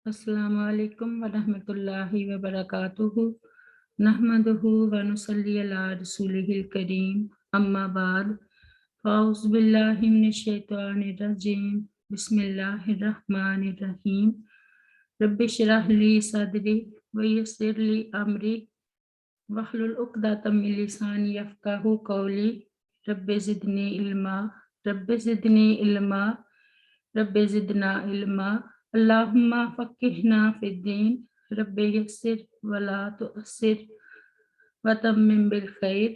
السلام علیکم ورحمۃ اللہ وبرکاتہ نحمدہ ونصلی علی رسولہ الکریم اما بعد فاعوذ باللہ من الشیطان الرجیم بسم اللہ الرحمن الرحیم رب اشرح لی صدری ویسر لی امری واحلل عقدۃ من لسانی یفقہوا قولی رب زدنی علما رب زدنی علما رب زدنا علما اللہم فقہنا فی الدین رب یسر ولا تعسر وتمم بالخیر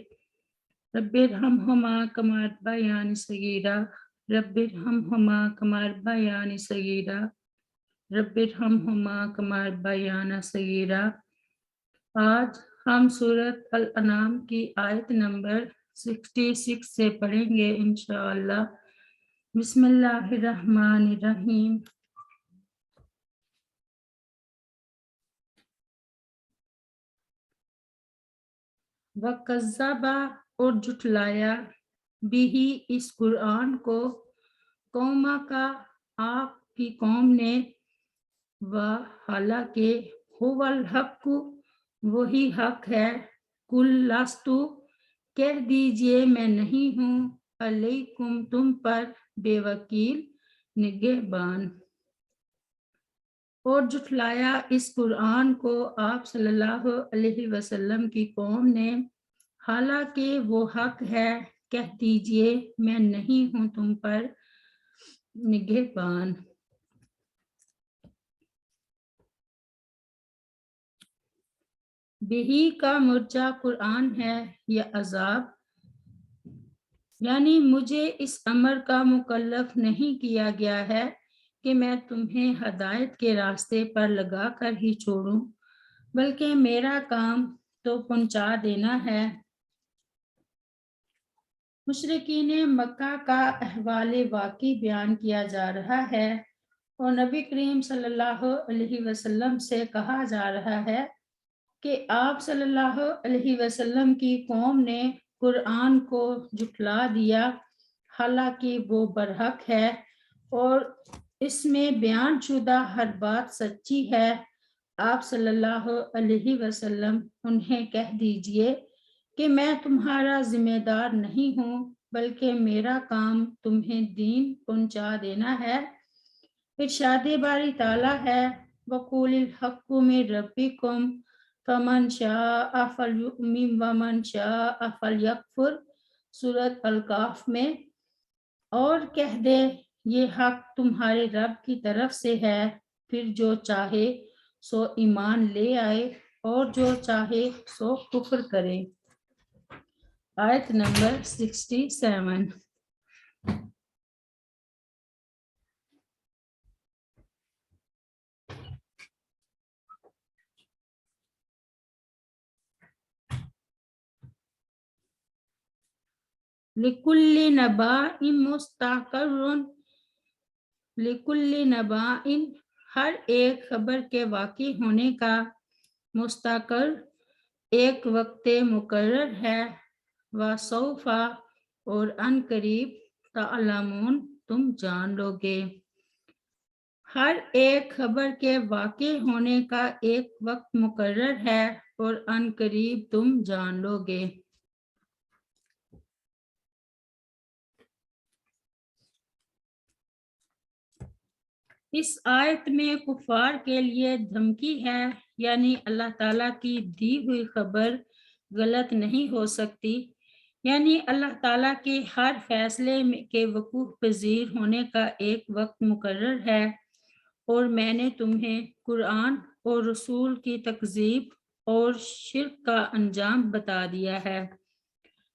رب ارحمہما کما ربیانی صغیرا رب ارحمہما کما ربیانی صغیرا رب ارحمہما کما ربیانا صغیرا۔ آج ہم سورۃ الانعام کی آیت نمبر 66 سے پڑھیں گے انشاءاللہ۔ بسم اللہ الرحمن الرحیم۔ وَكَذَّبَ اور جھٹلایا بِهِ اس قرآن کو قوما کا آپ کی قوم نے حالانکہ هو الحق وہی حق ہے قُلْ لَسْتُ کہہ دیجئے میں نہیں ہوں علیکم تم پر بے وکیل نگہبان۔ اور جھٹلایا اس قرآن کو آپ صلی اللہ علیہ وسلم کی قوم نے حالانکہ وہ حق ہے کہہ دیجئے میں نہیں ہوں تم پر نگہبان۔ بہی کا مرجع قرآن ہے یا عذاب، یعنی مجھے اس امر کا مکلف نہیں کیا گیا ہے کہ میں تمہیں ہدایت کے راستے پر لگا کر ہی چھوڑوں، بلکہ میرا کام تو پہنچا دینا ہے۔ مشرکین مکہ کا احوال واقعی بیان کیا جا رہا ہے اور نبی کریم صلی اللہ علیہ وسلم سے کہا جا رہا ہے کہ آپ صلی اللہ علیہ وسلم کی قوم نے قرآن کو جھٹلا دیا حالانکہ وہ برحق ہے اور اس میں بیان شدہ ہر بات سچی ہے۔ آپ صلی اللہ علیہ وسلم انہیں کہہ دیجئے کہ میں تمہارا ذمہ دار نہیں ہوں بلکہ میرا کام تمہیں دین پہنچا دینا ہے۔ ارشاد باری تعالیٰ ہے وَقُولِ الْحَقُّ مِن رَبِّكُمْ فَمَنْ شَاءَ فَلْيُؤْمِنْ وَمَنْ شَاءَ فَلْيَكْفُرْ سورۃ الکہف میں، اور کہہ دے یہ حق تمہارے رب کی طرف سے ہے، پھر جو چاہے سو ایمان لے آئے اور جو چاہے سو کفر کرے۔ آیت نمبر 67۔ لِكُلِّ نَبَأٍ مُسْتَقَرٌّ لِكُلِّ نَبَأٍ ہر ایک خبر کے واقع ہونے کا مستقر ایک وقت مقرر ہے، وَسَوْفَ اور ان قریب تَعْلَمُونَ تم جان لو گے۔ ہر ایک خبر کے واقع ہونے کا ایک وقت مقرر ہے اور ان قریب تم جان لو گے۔ اس آیت میں کفار کے لیے دھمکی ہے، یعنی اللہ تعالیٰ کی دی ہوئی خبر غلط نہیں ہو سکتی، یعنی اللہ تعالیٰ کے ہر فیصلے کے وقوع پذیر ہونے کا ایک وقت مقرر ہے، اور میں نے تمہیں قرآن اور رسول کی تکذیب اور شرک کا انجام بتا دیا ہے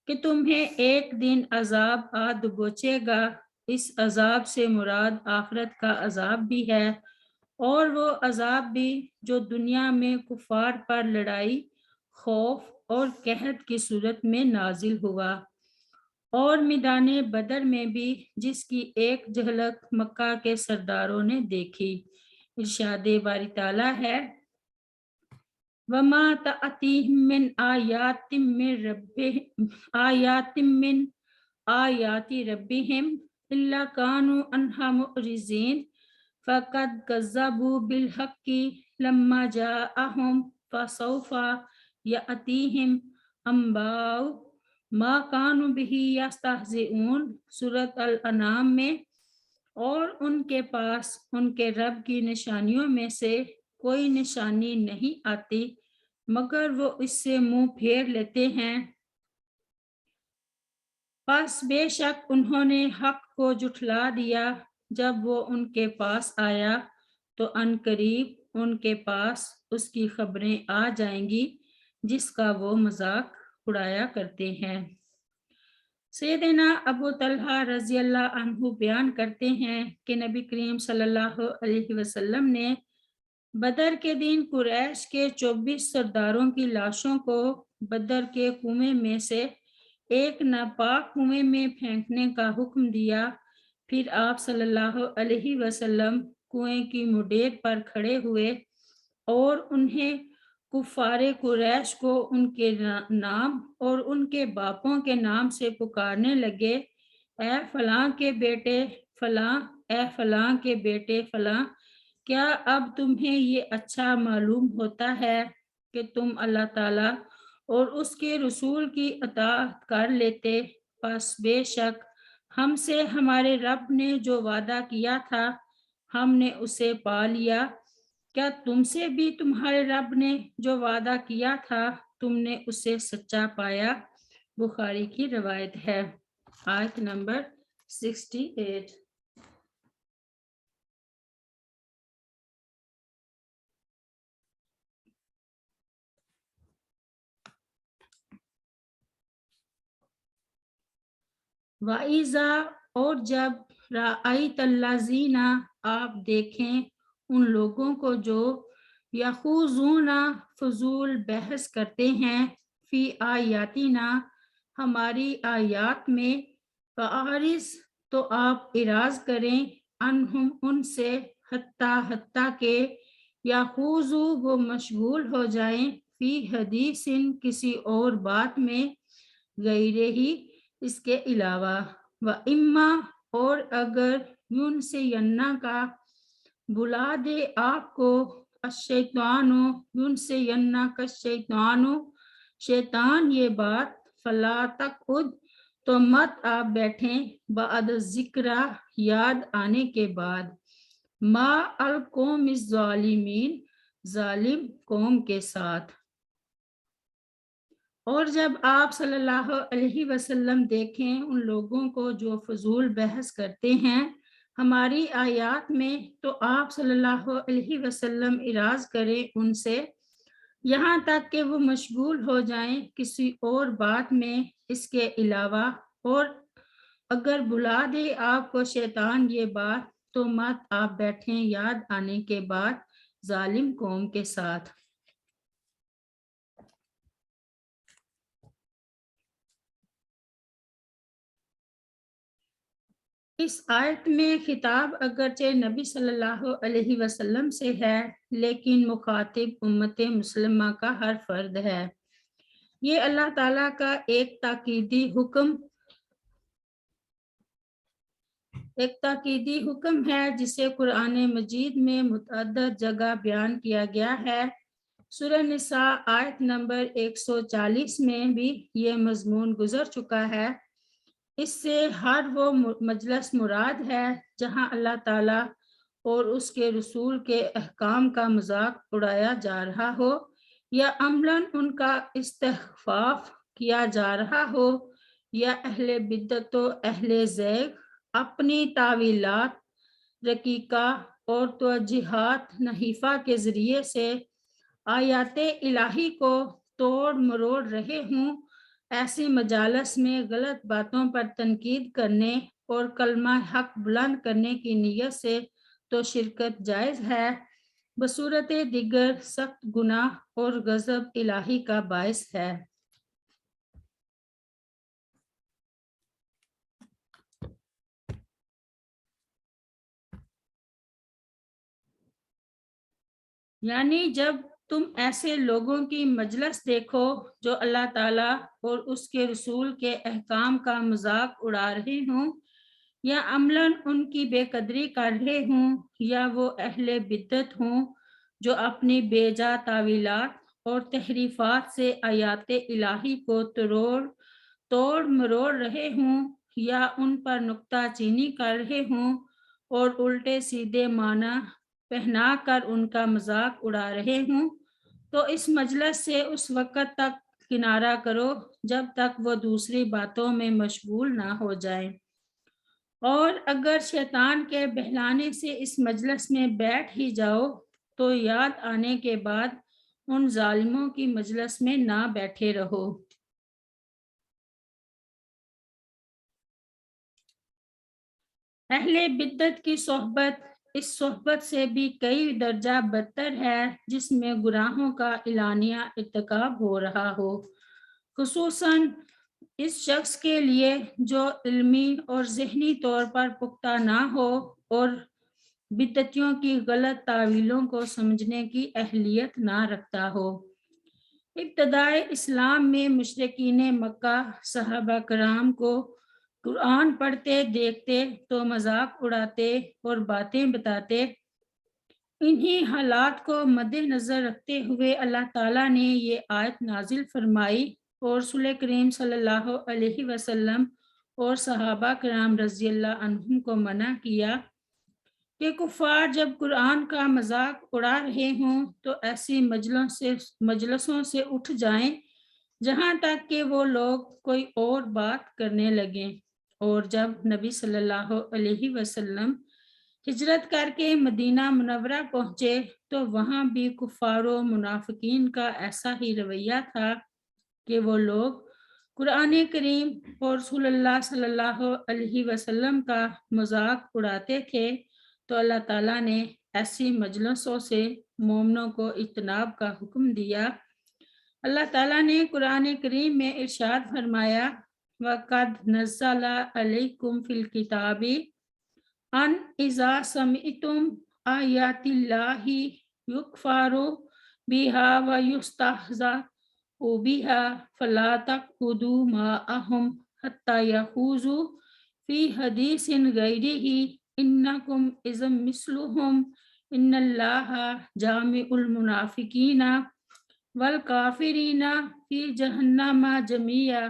کہ تمہیں ایک دن عذاب آ دبوچے گا۔ اس عذاب سے مراد آخرت کا عذاب بھی ہے، اور وہ عذاب بھی جو دنیا میں کفار پر لڑائی، خوف اور قحط کی صورت میں نازل ہوا، اور میدان بدر میں بھی جس کی ایک جھلک مکہ کے سرداروں نے دیکھی۔ ارشاد باری تعالیٰ ہے وَمَا تَأْتِيهِم مِّنْ آیَاتٍ مِّنْ آیَاتِ رَبِّهِمْ إِلَّا كَانُوا عَنْهَا مُعْرِضِينَ فقد كذبوا بالحق لما جاءهم فسوف يأتيهم انباء ما كانوا به يستهزئون، سورۃ الانعام میں، اور ان کے پاس ان کے رب کی نشانیوں میں سے کوئی نشانی نہیں آتی مگر وہ اس سے منہ پھیر لیتے ہیں۔ پس بے شک انہوں نے حق کو جھٹلا دیا جب وہ ان کے پاس آیا تو ان قریب ان کے پاس اس کی خبریں آ جائیں گی جس کا وہ مذاق اڑایا کرتے ہیں۔ سیدنا ابو طلحہ رضی اللہ عنہ بیان کرتے ہیں کہ نبی کریم صلی اللہ علیہ وسلم نے بدر کے دن قریش کے 24 سرداروں کی لاشوں کو بدر کے کنویں میں سے ایک ناپاک کنویں میں پھینکنے کا حکم دیا۔ پھر آپ صلی اللہ علیہ وسلم کنویں کی مڈیر پر کھڑے ہوئے اور انہیں کفار قریش کو ان کے نام اور ان کے باپوں کے نام سے پکارنے لگے، اے فلاں کے بیٹے فلاں، اے فلاں کے بیٹے فلاں، کیا اب تمہیں یہ اچھا معلوم ہوتا ہے کہ تم اللہ تعالیٰ اور اس کے رسول کی اطاعت کر لیتے؟ پس بے شک ہم سے ہمارے رب نے جو وعدہ کیا تھا ہم نے اسے پا لیا، کیا تم سے بھی تمہارے رب نے جو وعدہ کیا تھا تم نے اسے سچا پایا؟ بخاری کی روایت ہے۔ آیت نمبر 68۔ وَإِذَا، اور جب رَأَيْتَ الَّذِينَ، آپ دیکھیں ان لوگوں کو جو یخوضون فضول بحث کرتے ہیں فی آیاتنا، ہماری آیات میں، فَأَعْرِضْ، تو آپ اعراض کریں، عنہم، ان سے، حتیٰ کہ یخوضوا، وہ مشغول ہو جائیں، فی حدیث، کسی اور بات میں، غیرہ ہی، اس کے علاوہ، وَإِمَّا، اور اگر یُنْسِیَنَّ کا بلا دے آپ کو، الشیطان، یُنْسِیَنَّ کا الشیطان، شیطان یہ بات، فَلَا تَقْعُدْ، تو مت آپ بیٹھیں، بعد ذکرہ، یاد آنے کے بعد، ما القوم الظالمین، ظالم قوم کے ساتھ۔ اور جب آپ صلی اللہ علیہ وسلم دیکھیں ان لوگوں کو جو فضول بحث کرتے ہیں ہماری آیات میں، تو آپ صلی اللہ علیہ وسلم اعراض کریں ان سے، یہاں تک کہ وہ مشغول ہو جائیں کسی اور بات میں اس کے علاوہ، اور اگر بلا دے آپ کو شیطان یہ بات تو مت آپ بیٹھیں یاد آنے کے بعد ظالم قوم کے ساتھ۔ اس آیت میں خطاب اگرچہ نبی صلی اللہ علیہ وسلم سے ہے لیکن مخاطب امت مسلمہ کا ہر فرد ہے۔ یہ اللہ تعالیٰ کا ایک تاکیدی حکم ہے جسے قرآن مجید میں متعدد جگہ بیان کیا گیا ہے۔ سورہ نساء آیت نمبر 140 میں بھی یہ مضمون گزر چکا ہے۔ اس سے ہر وہ مجلس مراد ہے جہاں اللہ تعالیٰ اور اس کے رسول کے احکام کا مذاق اڑایا جا رہا ہو یا عملاً ان کا استخفاف کیا جا رہا ہو، یا اہل بدعت و اہل زیغ اپنی تعویلات رقیقہ اور توجیہات نحیفہ کے ذریعے سے آیات الہی کو توڑ مروڑ رہے ہوں، ایسی مجالس میں غلط باتوں پر تنقید کرنے اور کلمہ حق بلند کرنے کی نیت سے تو شرکت جائز ہے، بصورت دیگر سخت گناہ اور غضب الہی کا باعث ہے۔ یعنی جب تم ایسے لوگوں کی مجلس دیکھو جو اللہ تعالیٰ اور اس کے رسول کے احکام کا مذاق اڑا رہے ہوں یا عملاً ان کی بے قدری کر رہے ہوں، یا وہ اہل بدعت ہوں جو اپنی بے جا تعویلات اور تحریفات سے آیات الہی کو توڑ مروڑ رہے ہوں، یا ان پر نکتہ چینی کر رہے ہوں اور الٹے سیدھے معنی پہنا کر ان کا مذاق اڑا رہے ہوں، تو اس مجلس سے اس وقت تک کنارہ کرو جب تک وہ دوسری باتوں میں مشغول نہ ہو جائیں، اور اگر شیطان کے بہلانے سے اس مجلس میں بیٹھ ہی جاؤ تو یاد آنے کے بعد ان ظالموں کی مجلس میں نہ بیٹھے رہو۔ اہل بدعت کی صحبت اس صحبت سے بھی کئی درجہ بدتر ہے جس میں گناہوں کا اعلانیہ ارتکاب ہو رہا ہو، خصوصاً اس شخص کے لیے جو علمی اور ذہنی طور پر پختہ نہ ہو اور بدعتیوں کی غلط تعویلوں کو سمجھنے کی اہلیت نہ رکھتا ہو۔ ابتدائے اسلام میں مشرکین مکہ صحابہ کرام کو قرآن پڑھتے دیکھتے تو مذاق اڑاتے اور باتیں بتاتے۔ انہی حالات کو مد نظر رکھتے ہوئے اللہ تعالیٰ نے یہ آیت نازل فرمائی اور رسول کریم صلی اللہ علیہ وسلم اور صحابہ کرام رضی اللہ عنہم کو منع کیا کہ کفار جب قرآن کا مذاق اڑا رہے ہوں تو ایسی مجلسوں سے اٹھ جائیں جہاں تک کہ وہ لوگ کوئی اور بات کرنے لگیں، اور جب نبی صلی اللہ علیہ وسلم ہجرت کر کے مدینہ منورہ پہنچے تو وہاں بھی کفار و منافقین کا ایسا ہی رویہ تھا کہ وہ لوگ قرآن کریم اور رسول اللہ صلی اللہ علیہ وسلم کا مذاق اڑاتے تھے، تو اللہ تعالیٰ نے ایسی مجلسوں سے مومنوں کو اجتناب کا حکم دیا۔ اللہ تعالیٰ نے قرآن کریم میں ارشاد فرمایا وَقَدْ نَزَّلَ عَلَيْكُمْ فِي الْكِتَابِ ان اذا سمعتم آیات اللہ یکفر بها ویستہزأ بها فلا تقعدوا معهم حتى يخوضوا في حدیث غیرہ انکم اذا مثلهم ان اللہ جامع المنافقین والکافرین فی جہنم جميعا۔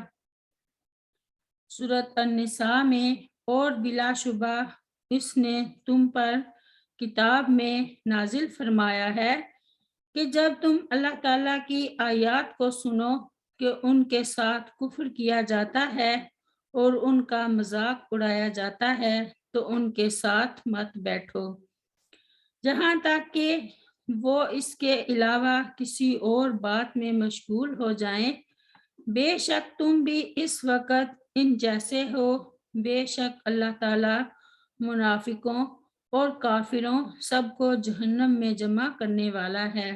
سورۃ النساء میں اور بلا شبہ اس نے تم پر کتاب میں نازل فرمایا ہے کہ جب تم اللہ تعالیٰ کی آیات کو سنو کہ ان کے ساتھ کفر کیا جاتا ہے اور ان کا مذاق اڑایا جاتا ہے تو ان کے ساتھ مت بیٹھو جہاں تک کہ وہ اس کے علاوہ کسی اور بات میں مشغول ہو جائیں، بے شک تم بھی اس وقت ان جیسے ہو، بے شک اللہ تعالیٰ منافقوں اور کافروں سب کو جہنم میں جمع کرنے والا ہے۔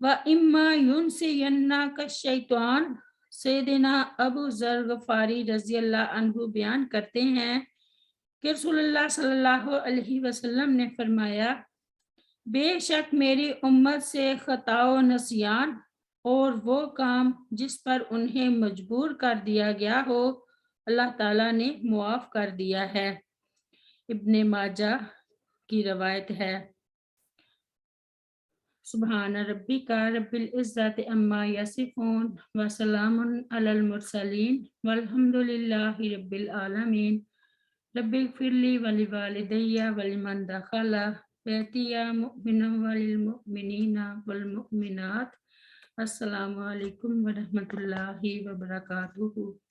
وَإِمَّا يُنْسِيَنَّكَ الشَّيْطَانُ سیدنا ابو ذر غفاری رضی اللہ عنہ بیان کرتے ہیں کہ رسول اللہ صلی اللہ علیہ وسلم نے فرمایا بے شک میری امت سے خطا و نسیان اور وہ کام جس پر انہیں مجبور کر دیا گیا ہو اللہ تعالیٰ نے معاف کر دیا ہے۔ ابن ماجہ کی روایت ہے۔ سبحان ربک رب العزت عما یصفون وسلام علی المرسلین والحمد للہ رب العالمین۔ رب اغفر لی ولوالدی ولمن دخل بیتی مؤمنا وللمؤمنین والمؤمنات۔ السلام علیکم ورحمۃ اللہ وبرکاتہ۔